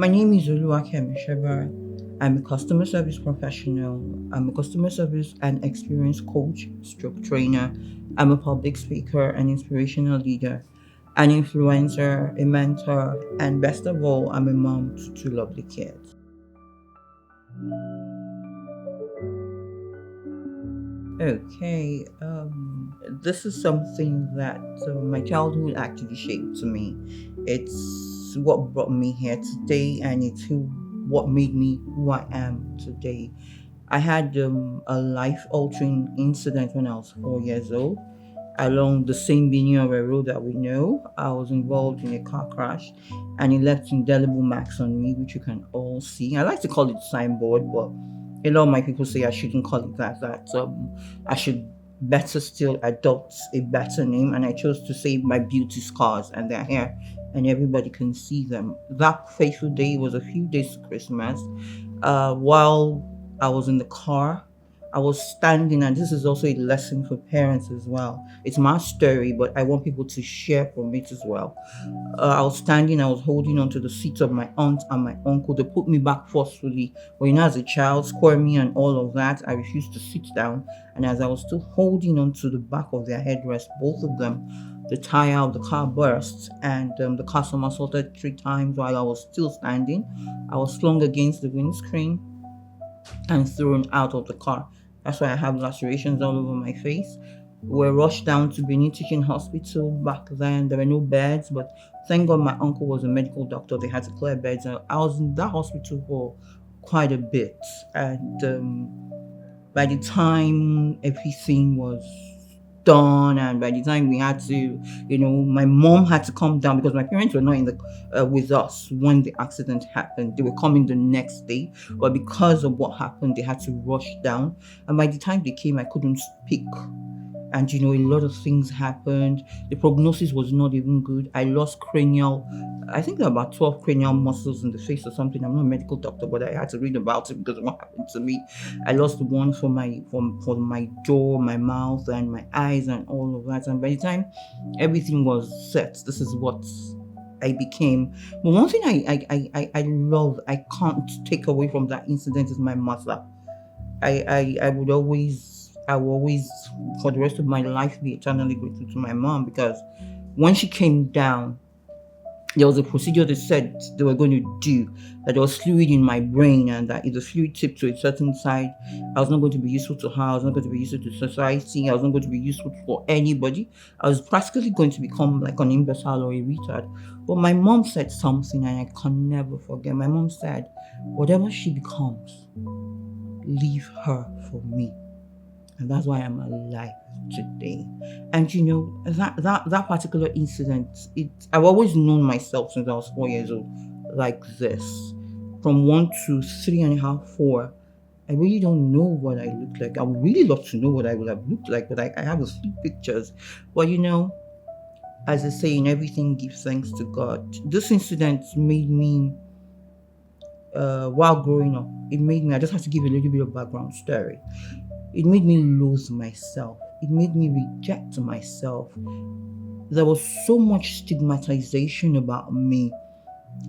My name is Oluwakemi Sheba. I'm a customer service professional. I'm a customer service and experience coach, stroke trainer. I'm a public speaker, an inspirational leader, an influencer, a mentor, and best of all, I'm a mom to two lovely kids. Okay, this is something that my childhood actually shaped to me. It's what brought me here today, and what made me who I am today. I had a life altering incident when I was 4 years old. Along the same linear road that we know, I was involved in a car crash and it left indelible marks on me, which you can all see. I like to call it signboard, but a lot of my people say I shouldn't call it that I should better still adopt a better name. And I chose to say my beauty scars, and they're here and everybody can see them. That fateful day was a few days to Christmas. While I was in the car, I was standing, and this is also a lesson for parents as well. It's my story, but I want people to share from it as well. I was standing, I was holding on to the seats of my aunt and my uncle. They put me back forcefully. But as a child, square me and all of that, I refused to sit down. And as I was still holding on to the back of their headrest, both of them, the tire of the car burst, and the car somersaulted 3 times while I was still standing. I was flung against the windscreen and thrown out of the car. That's why I have lacerations all over my face. We were rushed down to Benin Teaching Hospital. Back then. There were no beds, but thank God my uncle was a medical doctor. They had to clear beds. I was in that hospital for quite a bit. And by the time everything was done, and by the time we had to, my mom had to come down because my parents were not in the with us when the accident happened. They were coming the next day, but because of what happened, they had to rush down. And by the time they came, I couldn't speak. And a lot of things happened. The prognosis was not even good. I lost I think there are about 12 cranial muscles in the face or something. I'm not a medical doctor, but I had to read about it because of what happened to me. I lost one for my jaw, my mouth, and my eyes, and all of that. And by the time everything was set, this is what I became. But one thing I love, I can't take away from that incident is my mother. I will always, for the rest of my life, be eternally grateful to my mom, because when she came down, there was a procedure they said they were going to do, that there was fluid in my brain, and that if the fluid tipped to a certain side, I was not going to be useful to her, I was not going to be useful to society, I was not going to be useful for anybody. I was practically going to become like an imbecile or a retard. But my mom said something, and I can never forget. My mom said, whatever she becomes, leave her for me. And that's why I'm alive today. And that particular incident, I've always known myself since I was 4 years old like this. From 1 to 3.5, 4, I really don't know what I look like. I would really love to know what I would have looked like, but I have a few pictures. But as I say, in everything, give thanks to God. This incident made me, while growing up, I just have to give a little bit of background story. It made me lose myself. It made me reject myself. There was so much stigmatization about me.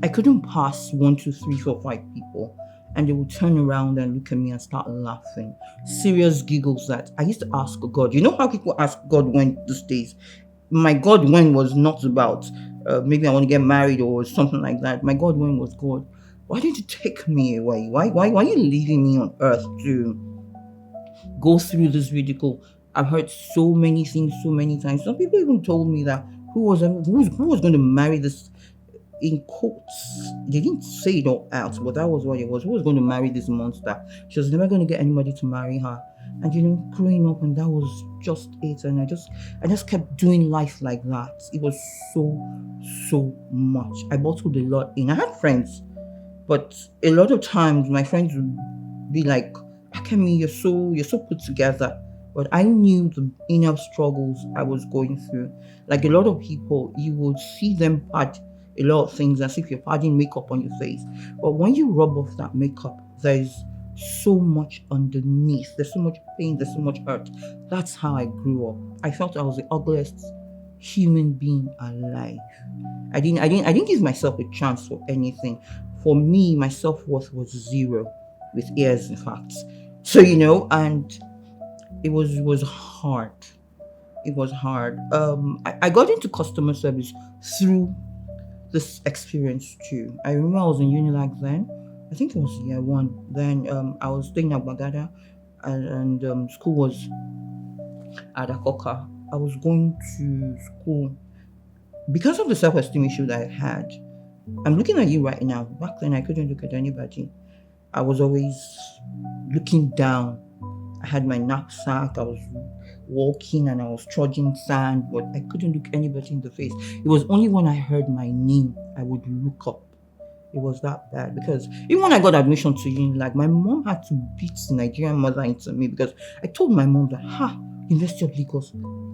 I couldn't pass 1, 2, 3, 4, 5 people, and they would turn around and look at me and start laughing. Serious giggles that I used to ask God. You know how people ask God when these days? My God when was not about maybe I want to get married or something like that. My God when was, God, why did you take me away? Why are you leaving me on earth to go through this ridicule? I've heard so many things so many times. Some people even told me that who was going to marry this, in quotes. They didn't say it all out, but that was what it was. Who was going to marry this monster? She was never going to get anybody to marry her. And growing up, and that was just it. And I just kept doing life like that. It was so much. I bottled a lot in. I had friends, but a lot of times my friends would be like, Akemi, you're so put together. But I knew the inner struggles I was going through. Like a lot of people, you would see them pad a lot of things as if you're padding makeup on your face. But when you rub off that makeup, there's so much underneath. There's so much pain, there's so much hurt. That's how I grew up. I felt I was the ugliest human being alive. I didn't give myself a chance for anything. For me, my self-worth was zero, with ears, in fact. So, and it was hard. It was hard. I got into customer service through this experience too. I remember I was in Unilag then. I think it was year one. Then I was staying at Bagada, and school was at Akoka. I was going to school because of the self-esteem issue that I had. I'm looking at you right now. Back then, I couldn't look at anybody. I was always looking down. I had my knapsack. I was walking and I was trudging sand, but I couldn't look anybody in the face. It was only when I heard my name I would look up. It was that bad because even when I got admission to uni, like my mom had to beat the Nigerian mother into me because I told my mom that, University of Lagos,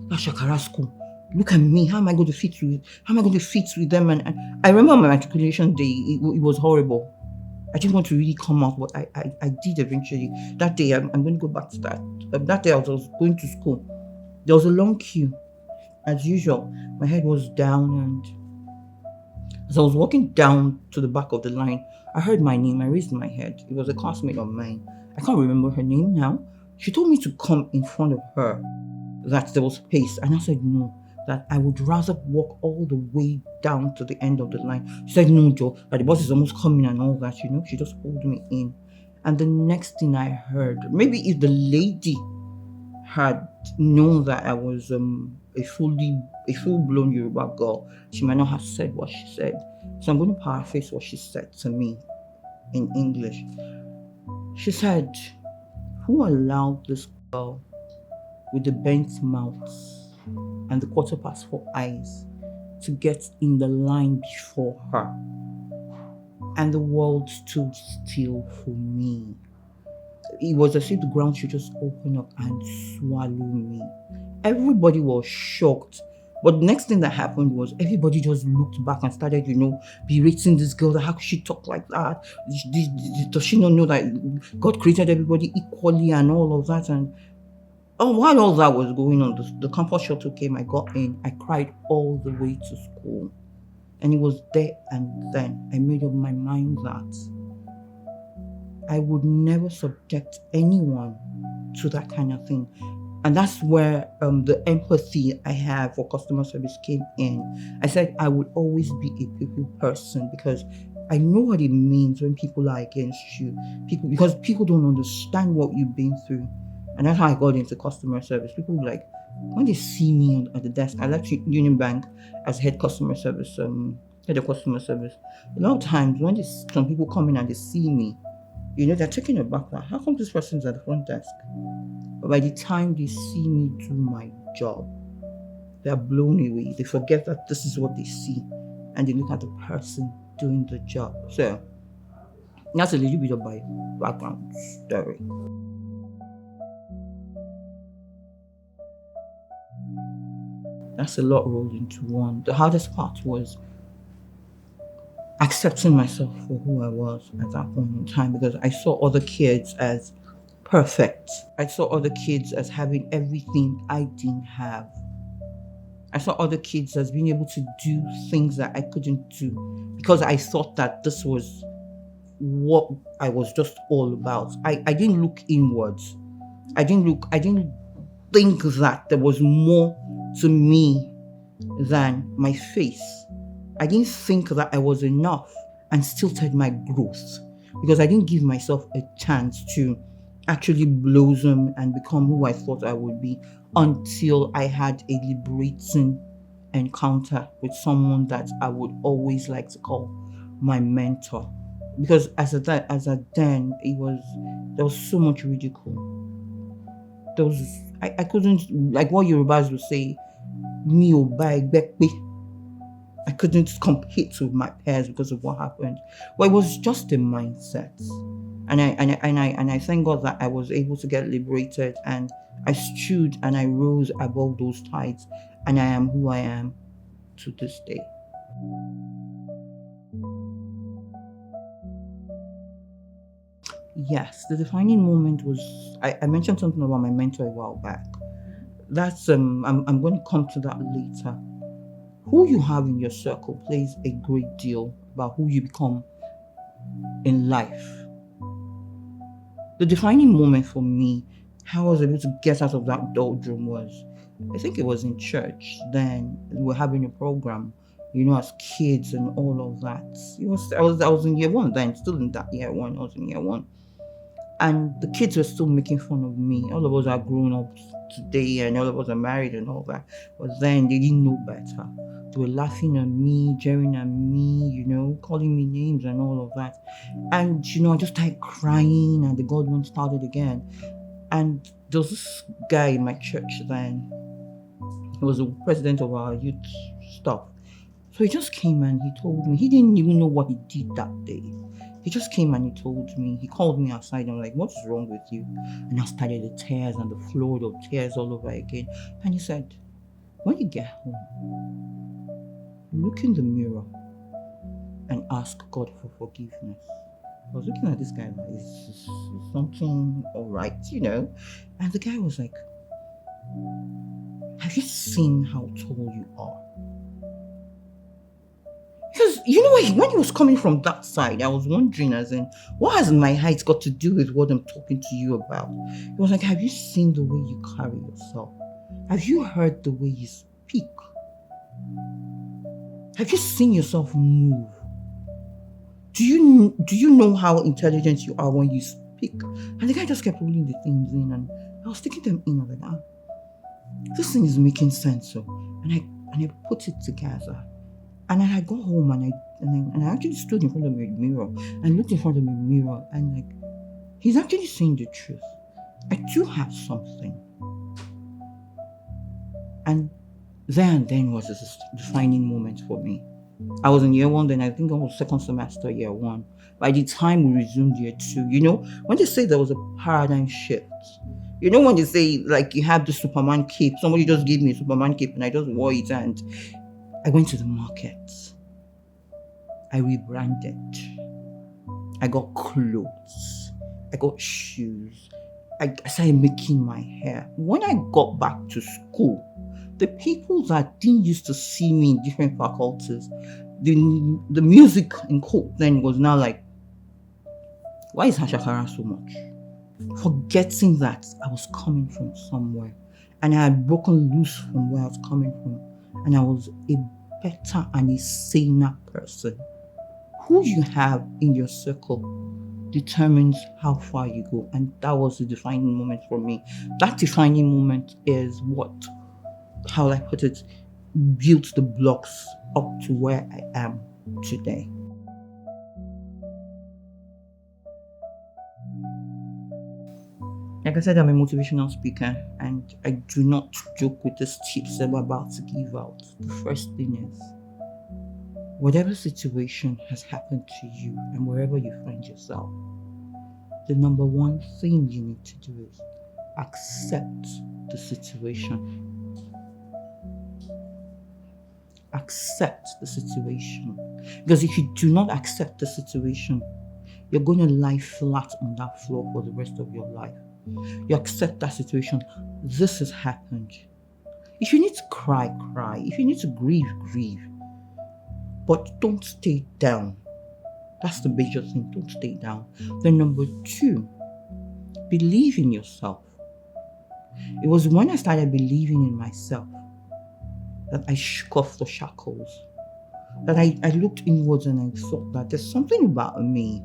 that's Shakara school. Look at me. How am I going to fit with them? And I remember my matriculation day. It was horrible. I didn't want to really come out, but I did eventually. That day, I'm going to go back to that. That day, I was going to school. There was a long queue. As usual, my head was down, and as I was walking down to the back of the line, I heard my name. I raised my head. It was a classmate of mine. I can't remember her name now. She told me to come in front of her, that there was space. And I said no, that I would rather walk all the way down to the end of the line. She said, no, Joe, that the bus is almost coming and all that, She just pulled me in. And the next thing I heard, maybe if the lady had known that I was a full-blown Yoruba girl, she might not have said what she said. So I'm going to paraphrase what she said to me in English. She said, who allowed this girl with the bent mouth and the 4:15 eyes to get in the line before her? And the world stood still for me. It was as if the ground should just open up and swallow me. Everybody was shocked. But the next thing that happened was everybody just looked back and started, berating this girl. How could she talk like that? Does she not know that God created everybody equally and all of that? And while all that was going on, the campus shuttle came. I got in. I cried all the way to school. And it was there and then I made up my mind that I would never subject anyone to that kind of thing. And that's where the empathy I have for customer service came in. I said I would always be a people person because I know what it means when people are against you. Because people don't understand what you've been through. And that's how I got into customer service. People were like, when they see me at the desk, I left Union Bank as head of customer service. A lot of times when some people come in and they see me, they're taking aback that how come this person's at the front desk? But by the time they see me do my job, they're blown away. They forget that this is what they see and they look at the person doing the job. So that's a little bit of my background story. That's a lot rolled into one. The hardest part was accepting myself for who I was at that point in time because I saw other kids as perfect. I saw other kids as having everything I didn't have. I saw other kids as being able to do things that I couldn't do because I thought that this was what I was just all about. I didn't look inwards. I didn't think that there was more to me than my face. I didn't think that I was enough and stilted my growth because I didn't give myself a chance to actually blossom and become who I thought I would be until I had a liberating encounter with someone that I would always like to call my mentor. Because as a then, there was so much ridicule. I couldn't, like what Yorubas would say, mi o ba egbe pe. I couldn't compete with my peers because of what happened. Well, it was just a mindset. And I thank God that I was able to get liberated and I stood and I rose above those tides and I am who I am to this day. Yes, the defining moment was, I mentioned something about my mentor a while back. That's, I'm going to come to that later. Who you have in your circle plays a great deal about who you become in life. The defining moment for me, how I was able to get out of that doldrum was, I think it was in church. Then we were having a program, as kids and all of that. I was in year one then, still in that year one. I was in year one, and the kids were still making fun of me. All of us are grown up today, and all of us are married and all that. But then they didn't know better. They were laughing at me, jeering at me, calling me names and all of that. And I just started crying, and the God one started again. And there was this guy in my church then. He was the president of our youth stuff. So he just came and he told me, he didn't even know what he did that day. He just came and he told me, he called me outside and I'm like, what's wrong with you? And I started the tears and the flood of tears all over again. And he said, when you get home, look in the mirror and ask God for forgiveness. I was looking at this guy like, is something all right, And the guy was like, have you seen how tall you are? Because, when he was coming from that side, I was wondering, as in, what has my height got to do with what I'm talking to you about? He was like, have you seen the way you carry yourself? Have you heard the way you speak? Have you seen yourself move? Do you know how intelligent you are when you speak? And the guy just kept rolling the things in, and I was taking them in. I was like, this thing is making sense. So, and I put it together. And I got home and I actually stood in front of the mirror and looked in front of the mirror and he's actually saying the truth. I do have something. And then was this defining moment for me. I was in year one then, I think I was second semester, year one. By the time we resumed year two, when they say there was a paradigm shift, when they say you have the Superman cape, somebody just gave me a Superman cape and I just wore it and I went to the market. I rebranded. I got clothes. I got shoes. I started making my hair. When I got back to school, the people that didn't used to see me in different faculties, the music in court then was now like, why is Hashakara so much? Forgetting that I was coming from somewhere and I had broken loose from where I was coming from. And I was a better and a saner person. Who you have in your circle determines how far you go. And that was the defining moment for me. That defining moment is what, how will I put it, built the blocks up to where I am today. Like I said, I'm a motivational speaker and I do not joke with these tips that I'm about to give out. The first thing is, whatever situation has happened to you and wherever you find yourself, the number one thing you need to do is accept the situation. Accept the situation. Because if you do not accept the situation, you're going to lie flat on that floor for the rest of your life. You accept that situation. This has happened. If you need to cry, cry. If you need to grieve, grieve. But don't stay down. That's the major thing. Don't stay down. Then number 2, believe in yourself. It was when I started believing in myself that I shook off the shackles. That I looked inwards and I thought that there's something about me.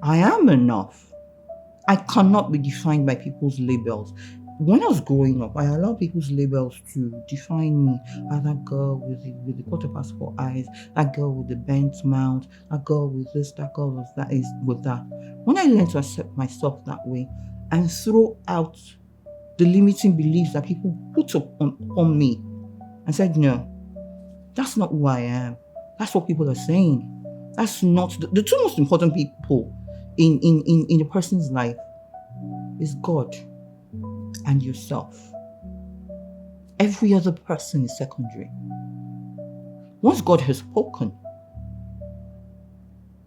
I am enough. I cannot be defined by people's labels. When I was growing up, I allowed people's labels to define me. That girl with the quarter past 4 eyes, that girl with the bent mouth, that girl with this, that girl with that is with that. When I learned to accept myself that way and throw out the limiting beliefs that people put on me and said, no, that's not who I am. That's what people are saying. That's not the 2 most important people in a person's life is God and yourself. Every other person is secondary. Once God has spoken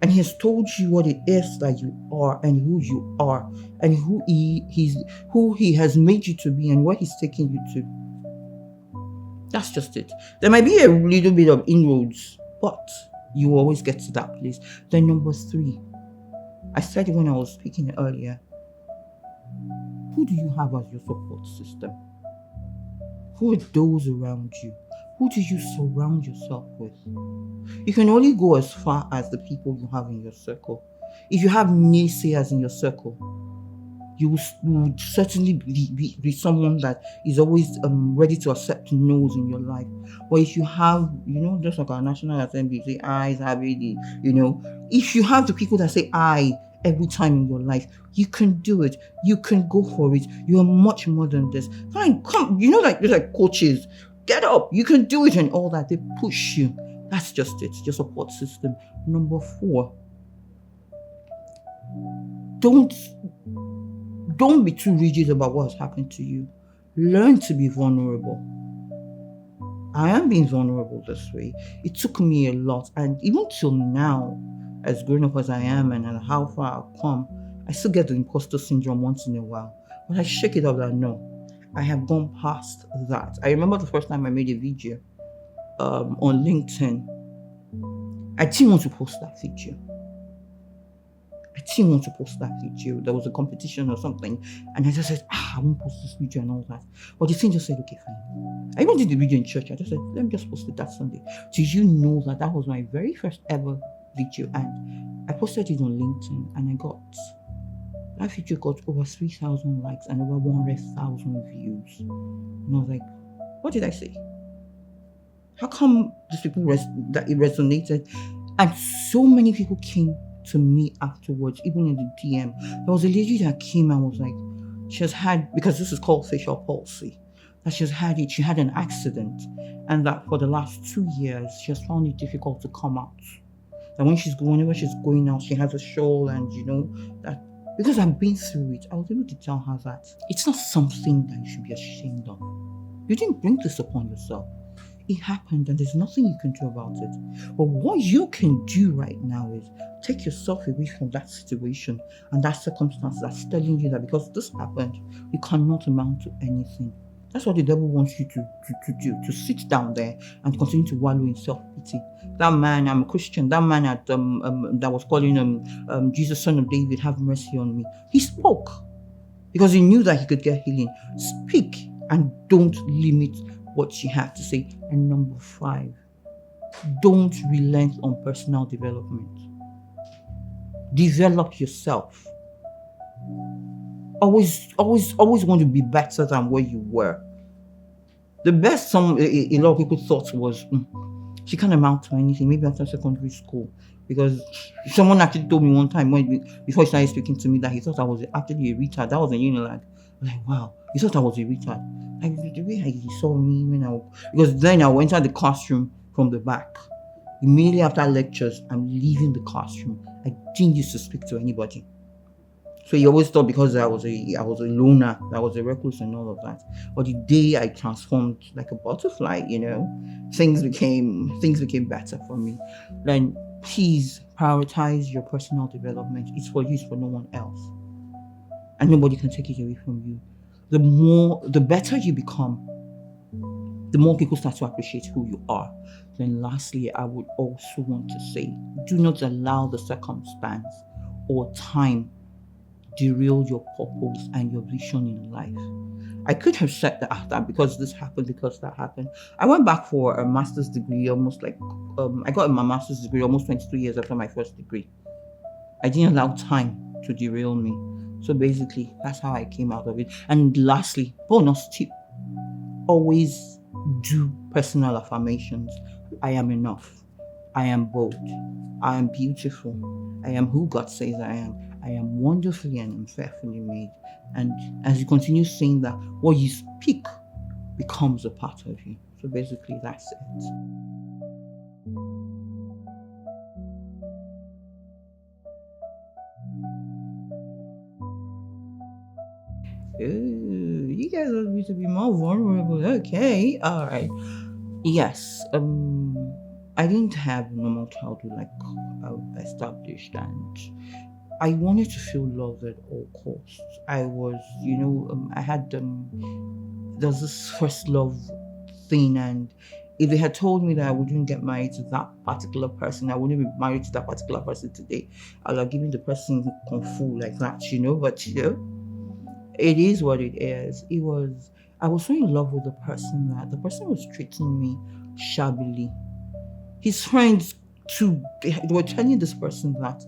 and He has told you what it is that you are and who you are and who He has made you to be and where He's taking you to, that's just it. There might be a little bit of inroads, but you always get to that place. Then number 3, I said it when I was speaking earlier. Who do you have as your support system? Who are those around you? Who do you surround yourself with? You can only go as far as the people you have in your circle. If you have naysayers in your circle, you would certainly be someone that is always ready to accept no's in your life. Or if you have, just like our National Assembly say, I's have it, if you have the people that say I every time in your life, you can do it. You can go for it. You are much more than this. Fine, come, just like coaches, get up. You can do it and all that. They push you. That's just it. Your support system. Number 4, don't be too rigid about what has happened to you. Learn to be vulnerable. I am being vulnerable this way. It took me a lot. And even till now, as grown up as I am and how far I've come, I still get the imposter syndrome once in a while. But I shake it up that no, I have gone past that. I remember the first time I made a video on LinkedIn. I didn't want to post that video. There was a competition or something, and I just said, I won't post this video and all that. But the thing just said, okay, fine. I even did the video in church. I just said, let me just post it that Sunday. Did you know that was my very first ever video? And I posted it on LinkedIn, and that video got over 3,000 likes and over 100,000 views. And I was like, what did I say? How come these people that it resonated? And so many people came to me afterwards, even in the DM. There was a lady that came and was like, she has had, because this is called facial palsy, that she had an accident, and that for the last 2 years, she has found it difficult to come out. And whenever she's going out, she has a shawl, and that because I've been through it, I was able to tell her that it's not something that you should be ashamed of. You didn't bring this upon yourself. It happened and there's nothing you can do about it. But what you can do right now is take yourself away from that situation and that circumstance that's telling you that because this happened, you cannot amount to anything. That's what the devil wants you to do, to sit down there and continue to wallow in self-pity. That man, I'm a Christian, that man that was calling Jesus, son of David, have mercy on me. He spoke because he knew that he could get healing. Speak and don't limit what you have to say. And number 5, don't relent on personal development. Develop yourself. Always want to be better than where you were. The best a lot of people thought was she can't amount to anything, maybe after secondary school. Because someone actually told me one time before he started speaking to me that he thought I was actually a retard. That was in Unilag. Like, wow, he thought I was a retard. Like, the way he saw me because then I went into the classroom from the back. Immediately after lectures, I'm leaving the classroom. I didn't used to speak to anybody. So he always thought because I was a loner, I was a recluse and all of that. But the day I transformed like a butterfly, things became better for me. Then please prioritize your personal development. It's for you, it's for no one else. And nobody can take it away from you. The better you become, the more people start to appreciate who you are. Then lastly, I would also want to say, do not allow the circumstance or time derail your purpose and your vision in life. I could have said that because this happened, because that happened. I went back for a master's degree I got my master's degree almost 22 years after my first degree. I didn't allow time to derail me. So basically, that's how I came out of it. And lastly, bonus tip, always do personal affirmations. I am enough. I am bold. I am beautiful. I am who God says I am. I am wonderfully and fearfully made. And as you continue saying that, what you speak becomes a part of you. So basically, that's it. Ooh, you guys want me to be more vulnerable. Okay, all right. Yes, I didn't have normal childhood like I've established, and I wanted to feel loved at all costs. I was, I had there's this first love thing, and If they had told me that I wouldn't get married to that particular person, I wouldn't be married to that particular person today, I would have given the person kung fu like that, But it is what it is. I was so in love with the person that the person was treating me shabbily. His friends too, they were telling this person that,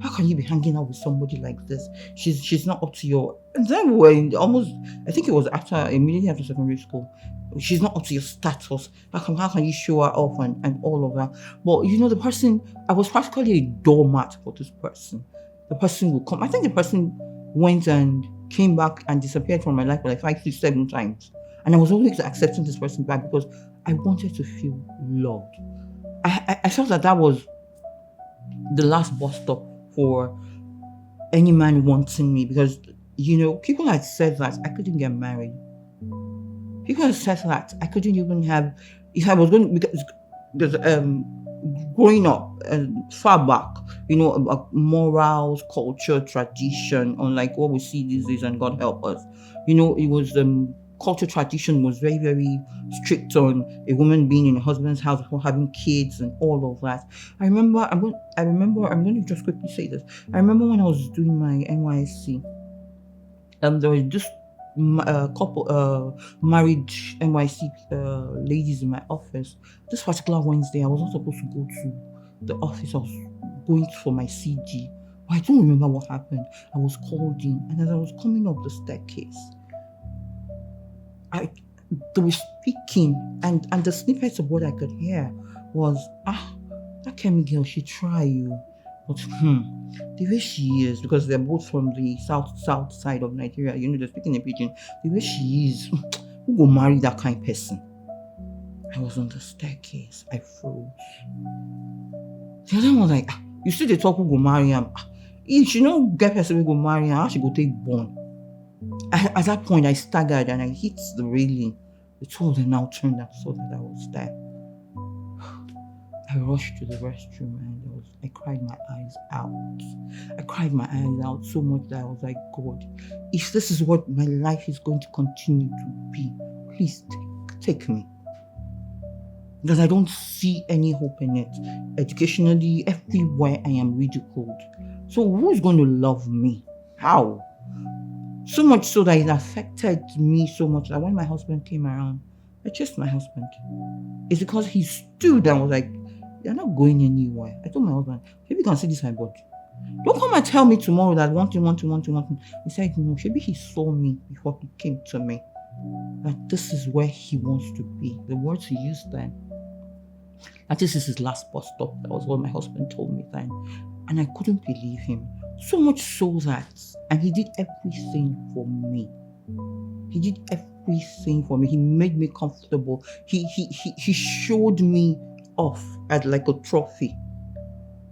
how can you be hanging out with somebody like this? She's not up to your. And then when almost, I think it was immediately after secondary school, she's not up to your status. How can you show her off and all of that? But the person, I was practically a doormat for this person. The person would come. I think the person went and came back and disappeared from my life for like 5, 6, 7 times. And I was always accepting this person back because I wanted to feel loved. I felt that was the last bus stop for any man wanting me, because people had said that I couldn't get married. People had said that I couldn't even have, if I was going, because growing up far back, morals, culture, tradition, unlike what we see these days, and God help us, it was culture, tradition was very, very strict on a woman being in a husband's house before having kids and all of that. I'm going to just quickly say this. I remember when I was doing my NYSC, there was just couple married NYC ladies in my office. This particular Wednesday, I was not supposed to go to the office. I was going for my CG. But I don't remember what happened. I was called in, and as I was coming up the staircase, they were speaking, and the snippets of what I could hear was, that Kemi girl, she try you, but the way she is, because they're both from the south side of Nigeria, they're speaking in pidgin. The way she is, who go marry that kind of person? I was on the staircase. I froze. The other one was like, you see the talk who go marry him. If she don't get person who go marry him, how she go take born? At that point, I staggered and I hit the railing. The two of them now turned and saw that I was there. I rushed to the restroom and I cried my eyes out. I cried my eyes out so much that I was like, God, if this is what my life is going to continue to be, please take me. Because I don't see any hope in it. Educationally, everywhere I am ridiculed. So who is going to love me? How? So much so that it affected me so much that when my husband came around, I chased my husband. It's because he stood and was like, you're not going anywhere. I told my husband, maybe you can see this my body. Don't come and tell me tomorrow that want him. He said, no, maybe he saw me before he came to me. That this is where he wants to be. The words he used then. That this is his last bus stop. That was what my husband told me then. And I couldn't believe him. So much so that, and he did everything for me. He did everything for me. He made me comfortable. He showed me off as like a trophy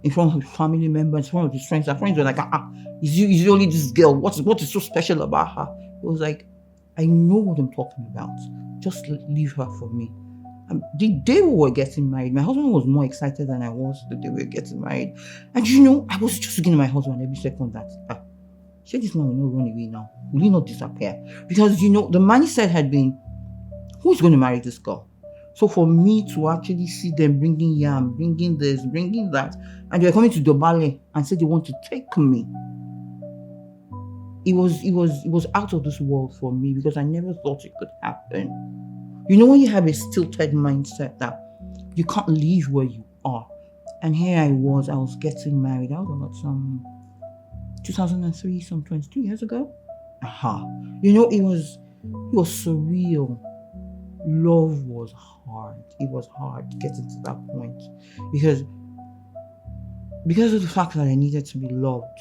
in front of his family members, in front of his friends. Our friends were like, is only this girl? What is so special about her? It was like, I know what I'm talking about. Just leave her for me. The day we were getting married, my husband was more excited than I was the day we were getting married. And I was just looking at my husband every second that, say this man will not run away now. Will he not disappear? Because, the mindset had been, who's going to marry this girl? So for me to actually see them bringing yam, bringing this, bringing that, and they're coming to Dobale and said they want to take me, it was out of this world for me, because I never thought it could happen. When you have a stilted mindset that you can't leave where you are. And here I was getting married. I was about some 2003, some 22 years ago. It was surreal. Love was hard. It was hard getting to that point. Because of the fact that I needed to be loved,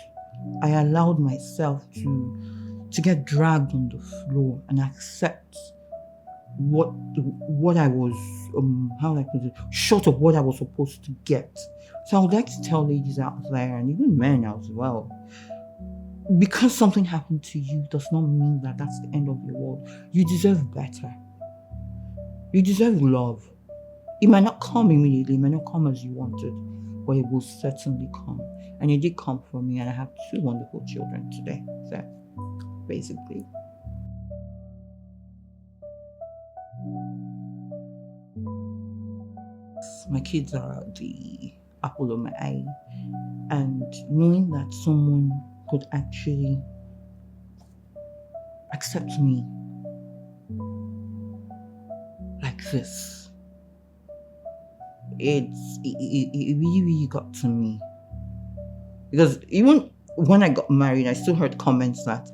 I allowed myself to get dragged on the floor and accept what I was, how I put it, short of what I was supposed to get. So I would like to tell ladies out there, and even men as well, because something happened to you does not mean that that's the end of your world. You deserve better. You deserve love. It might not come immediately, it might not come as you wanted, but it will certainly come. And it did come for me, and I have 2 wonderful children today. So, basically. My kids are the apple of my eye. And knowing that someone could actually accept me like this, it really, really got to me. Because even when I got married, I still heard comments that,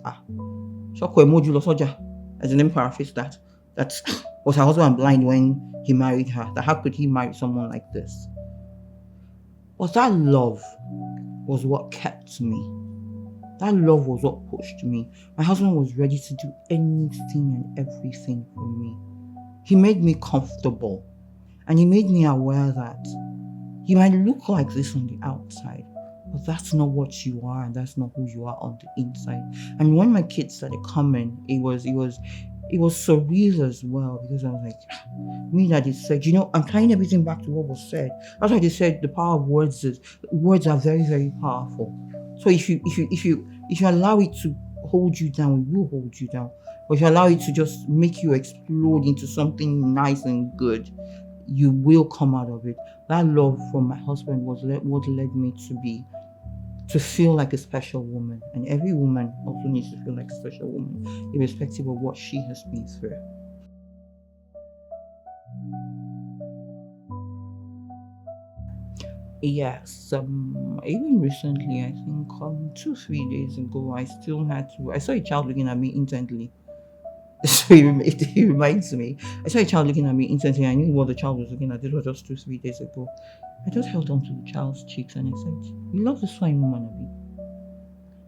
as in, let me paraphrase that was her husband blind when he married her? That how could he marry someone like this? But that love was what kept me. That love was what pushed me. My husband was ready to do anything and everything for me. He made me comfortable, and he made me aware that you might look like this on the outside, but that's not what you are, and that's not who you are on the inside. And when my kids started coming, it was surreal as well, because I was like, me that it said, I'm tying everything back to what was said. That's why they said the power of words are very, very powerful. So if you allow it to hold you down, it will hold you down. But if you allow it to just make you explode into something nice and good, you will come out of it. That love from my husband was what led me to feel like a special woman. And every woman also needs to feel like a special woman, irrespective of what she has been through. Yes, even recently, I think 2-3 days ago, I saw a child looking at me intently. So it reminds me. I saw a child looking at me intently. I knew what the child was looking at. This was just 2-3 days ago. I just held on to the child's cheeks and I said, "You love this fine woman, Abby."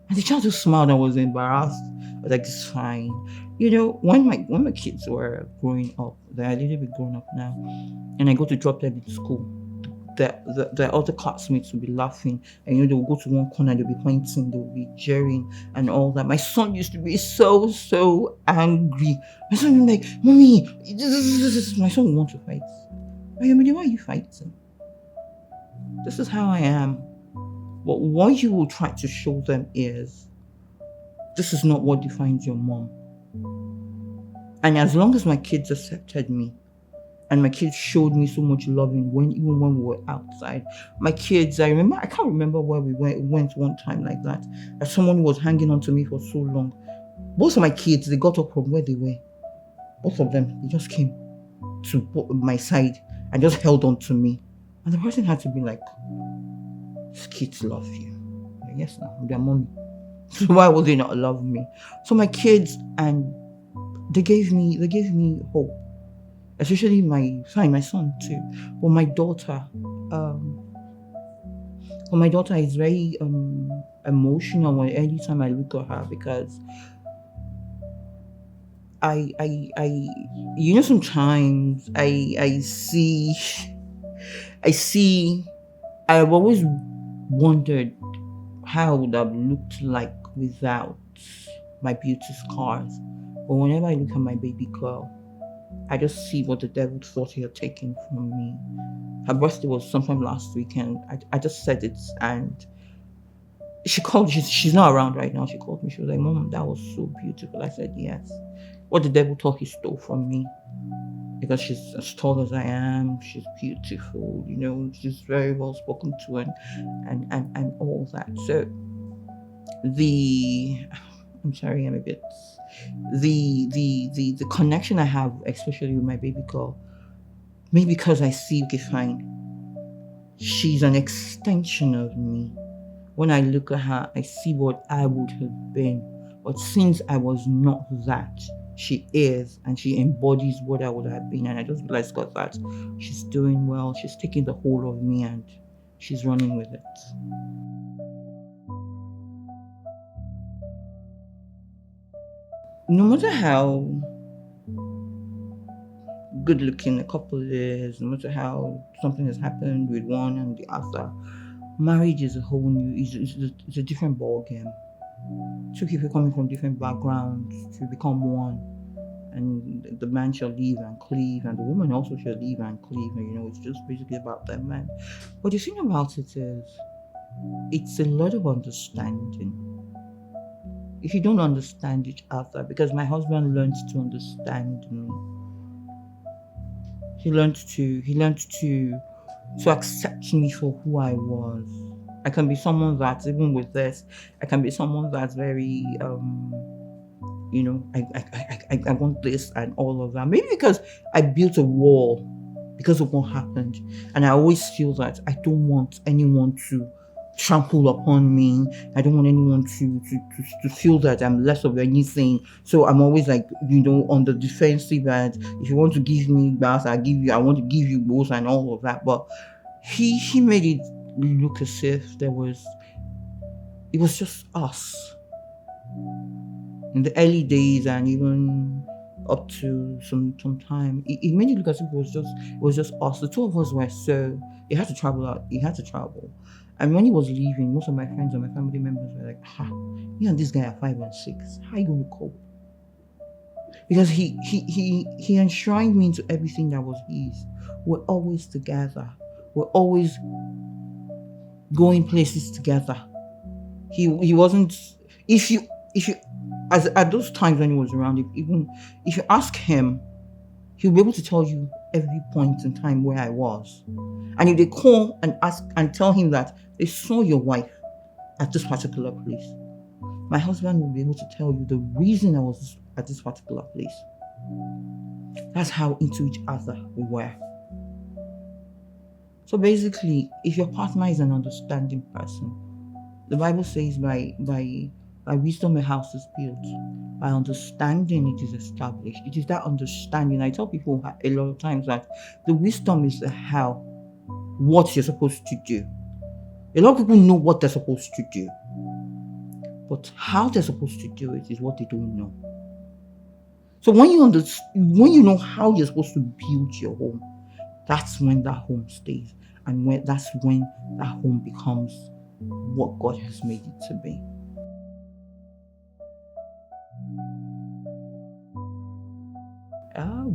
And the child just smiled and was embarrassed. I was like, "It's fine." When my kids were growing up, they're a little bit grown up now, and I go to drop them in school, the other classmates will be laughing, and they will go to one corner, they'll be pointing, they'll be jeering and all that. My son used to be so angry. My son would be like, "Mommy, my son will want to fight." Why are you fighting? This is how I am. But what you will try to show them is, this is not what defines your mom. And as long as my kids accepted me, and my kids showed me so much loving even when we were outside. My kids, I can't remember where we went one time like that. As someone was hanging on to me for so long. Both of my kids, they got up from where they were. Both of them, they just came to my side and just held on to me. And the person had to be like, "These kids love you." Like, yes, now, their mommy. So why would they not love me? So my kids, and they gave me hope. Especially my son too. But my daughter, is very emotional anytime I look at her, because sometimes I've always wondered how I would have looked like without my beauty scars. But whenever I look at my baby girl, I just see what the devil thought he had taken from me. Her birthday was sometime last weekend. I just said it, and she called. She's not around right now. She called me. She was like, "Mom, that was so beautiful." I said, "Yes." What the devil thought he stole from me, because she's as tall as I am. She's beautiful. She's very well spoken to, and all that. So I'm sorry, I'm a bit. The connection I have, especially with my baby girl, maybe because I see, okay, fine, she's an extension of me. When I look at her, I see what I would have been. But since I was not that, she is, and she embodies what I would have been. And I just realized, God, that she's doing well. She's taking the whole of me and she's running with it. No matter how good looking a couple is, no matter how something has happened with one and the other, marriage is a whole new, it's a different ball game. Two people coming from different backgrounds to become one, and the man shall live and cleave, and the woman also shall live and cleave. It's just basically about that man. But the thing about it is, it's a lot of understanding. If you don't understand each other, because my husband learned to understand me. He learned to to accept me for who I was. I can be someone that's, even with this, I can be someone that's very I want this and all of that. Maybe because I built a wall because of what happened. And I always feel that I don't want anyone to trample upon me. I don't want anyone to feel that I'm less of anything. So I'm always like, on the defensive, and if you want to give me baths, I want to give you both and all of that. But he made it look as if it was just us. In the early days and even up to some time, it made it look as if it was just us. The two of us were so he had to travel out. He had to travel, and when he was leaving, most of my friends and my family members were like, you and this guy are 5 and 6. How are you going to cope?" Because he enshrined me into everything that was his. We're always together. We're always going places together. He wasn't. If you at those times when he was around, even if you ask him, he'll be able to tell you every point in time where I was. And if they call and ask and tell him that they saw your wife at this particular place, my husband will be able to tell you the reason I was at this particular place. That's how into each other we were. So basically, if your partner is an understanding person, the Bible says by wisdom a house is built. By understanding it is established. It is that understanding. I tell people a lot of times that the wisdom is the how, what you're supposed to do. A lot of people know what they're supposed to do. But how they're supposed to do it is what they don't know. So when you know how you're supposed to build your home, that's when that home stays. And that's when that home becomes what God has made it to be.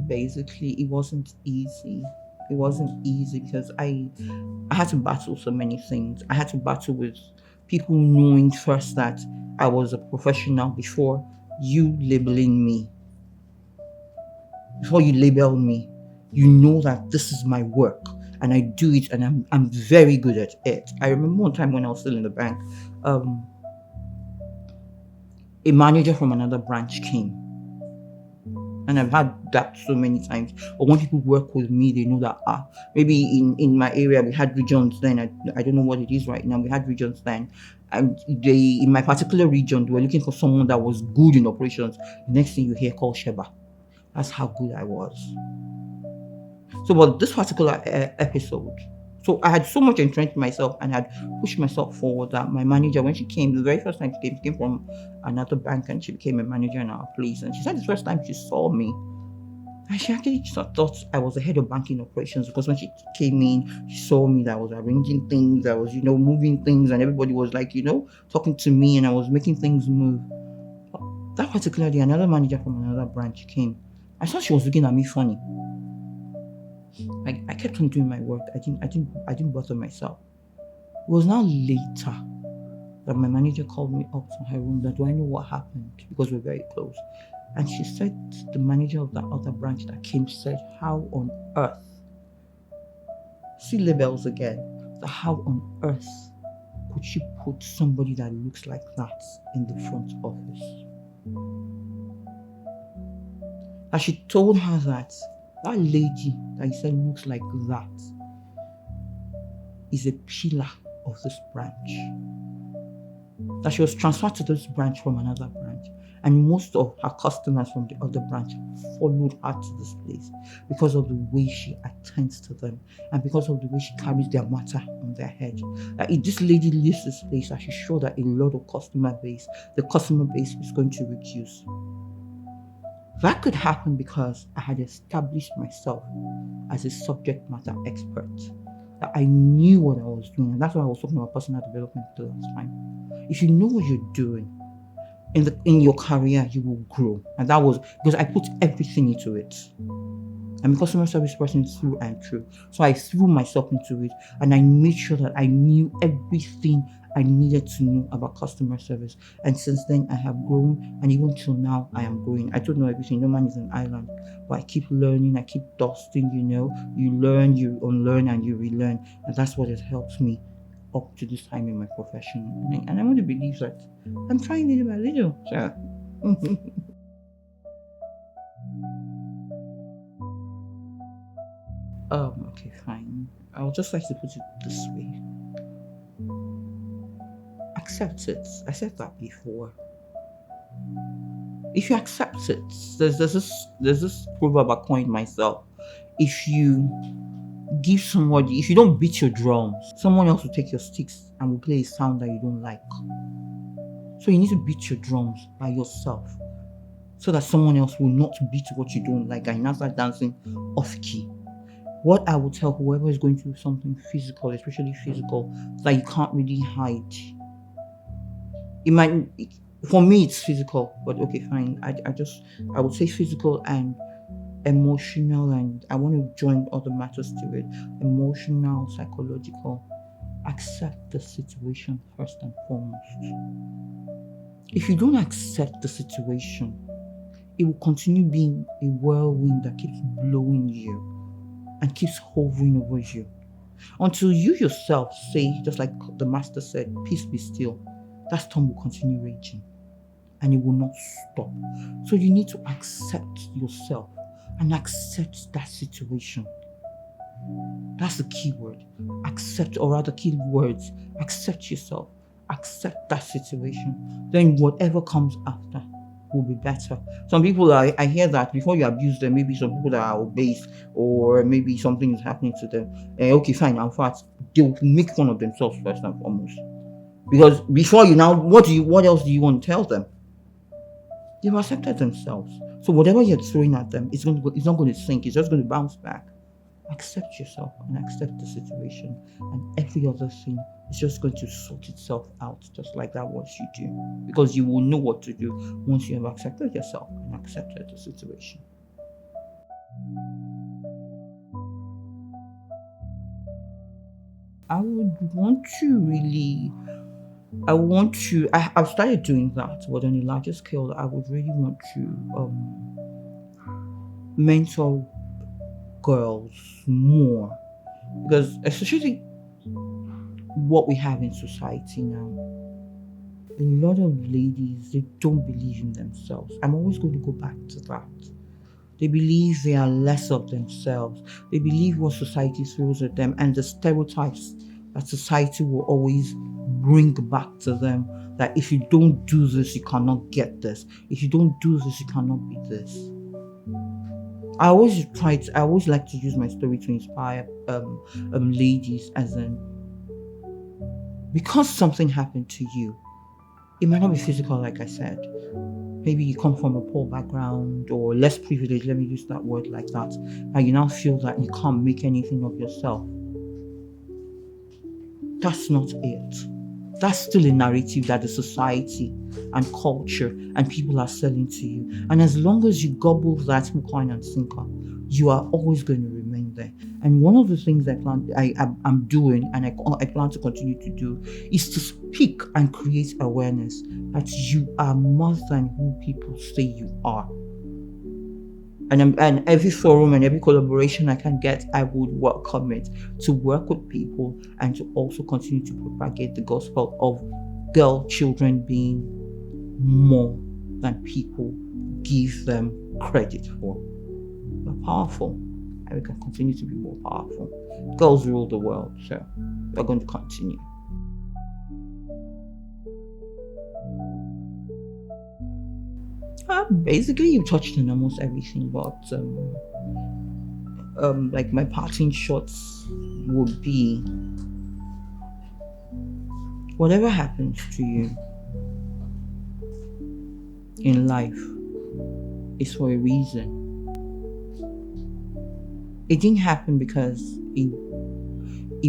Basically, it wasn't easy. It wasn't easy because I had to battle so many things. I had to battle with people knowing first that I was a professional before you labeling me. Before you label me, you know that this is my work and I do it and I'm very good at it. I remember one time when I was still in the bank, a manager from another branch came. And I've had that so many times. But when people work with me, they know that maybe in my area we had regions then. I don't know what it is right now. We had regions then, and in my particular region, they were looking for someone that was good in operations. The next thing you hear, call Sheba. That's how good I was. So, but this particular episode, so I had so much entrenched myself and had pushed myself forward that my manager, when she came, the very first time she came from another bank and she became a manager in our place. And she said the first time she saw me, and she actually thought I was the head of banking operations, because when she came in, she saw me that I was arranging things, I was, moving things, and everybody was like, talking to me, and I was making things move. But that particular day, another manager from another branch came. I thought she was looking at me funny. I kept on doing my work. I didn't bother myself. It was now later that my manager called me up to her room. That, do I know what happened? Because we're very close. And she said, the manager of that other branch that came said, how on earth? See labels again. How on earth could she put somebody that looks like that in the front office? And she told her that lady that you said looks like that is a pillar of this branch. That she was transferred to this branch from another branch. And most of her customers from the other branch followed her to this place because of the way she attends to them and because of the way she carries their matter on their head. That if this lady leaves this place, that she's sure that a lot of the customer base is going to reduce. That could happen because I had established myself as a subject matter expert. That I knew what I was doing. And that's why I was talking about personal development the last time. If you know what you're doing in your career, you will grow. And that was because I put everything into it. I'm a customer service person through and through. So I threw myself into it and I made sure that I knew everything I needed to know about customer service. And since then, I have grown, and even till now, I am growing. I don't know everything. No man is an island, but I keep learning. I keep dusting. You learn, you unlearn, and you relearn, and that's what has helped me up to this time in my profession. And I want to believe that I'm trying little by little. So. Okay, fine. I would just like to put it this way. Accept it. I said that before. If you accept it, there's this proverb I coined myself. If you give somebody, if you don't beat your drums, someone else will take your sticks and will play a sound that you don't like. So you need to beat your drums by yourself, so that someone else will not beat what you don't like and you now start dancing off key. What I would tell whoever is going through something physical, especially physical, that you can't really hide. For me, it's physical, but okay, fine. I would say physical and emotional, and I want to join other matters to it. Emotional, psychological. Accept the situation first and foremost. If you don't accept the situation, it will continue being a whirlwind that keeps blowing you and keeps hovering over you until you yourself say, just like the master said, peace be still. That storm will continue raging and it will not stop. So you need to accept yourself and accept that situation. That's the key word. Accept, or rather key words. Accept yourself. Accept that situation. Then whatever comes after will be better. Some people, I hear that before you abuse them, maybe some people that are obese, or maybe something is happening to them. Okay, fine, in fact, they'll make fun of themselves first and foremost. Because before you now, what else do you want to tell them? They've accepted themselves. So whatever you're throwing at them, it's not going to sink, it's just going to bounce back. Accept yourself and accept the situation, and every other thing is just going to sort itself out, just like that once you do. Because you will know what to do once you have accepted yourself and accepted the situation. I've started doing that, but on a larger scale, I would really want to mentor girls more, because especially what we have in society now, a lot of ladies, they don't believe in themselves. I'm always going to go back to that. They believe they are less of themselves. They believe what society throws at them and the stereotypes that society will always bring back to them, that if you don't do this, you cannot get this. If you don't do this, you cannot be this. I always like to use my story to inspire ladies, as in, because something happened to you, it might not be physical, like I said. Maybe you come from a poor background or less privileged, let me use that word like that, and you now feel that you can't make anything of yourself. That's not it. That's still a narrative that the society and culture and people are selling to you. And as long as you gobble that hook, line, and sinker, you are always going to remain there. And one of the things I'm doing, and I plan to continue to do, is to speak and create awareness that you are more than who people say you are. And every forum and every collaboration I can get, I would welcome it, to work with people and to also continue to propagate the gospel of girl children being more than people give them credit for. We're powerful, and we can continue to be more powerful. Girls rule the world, so we're going to continue. Basically, you touched on almost everything, but like my parting shots would be, whatever happens to you in life is for a reason. It didn't happen because it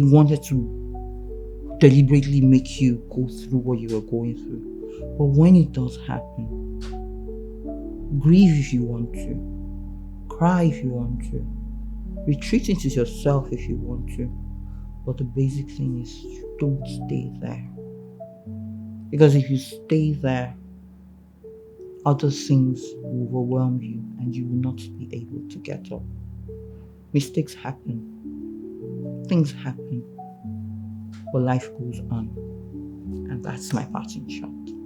wanted to deliberately make you go through what you were going through. But when it does happen, grieve if you want to, cry if you want to, retreat into yourself if you want to. But the basic thing is, don't stay there. Because if you stay there, other things will overwhelm you and you will not be able to get up. Mistakes happen, things happen, but life goes on. And that's my parting shot.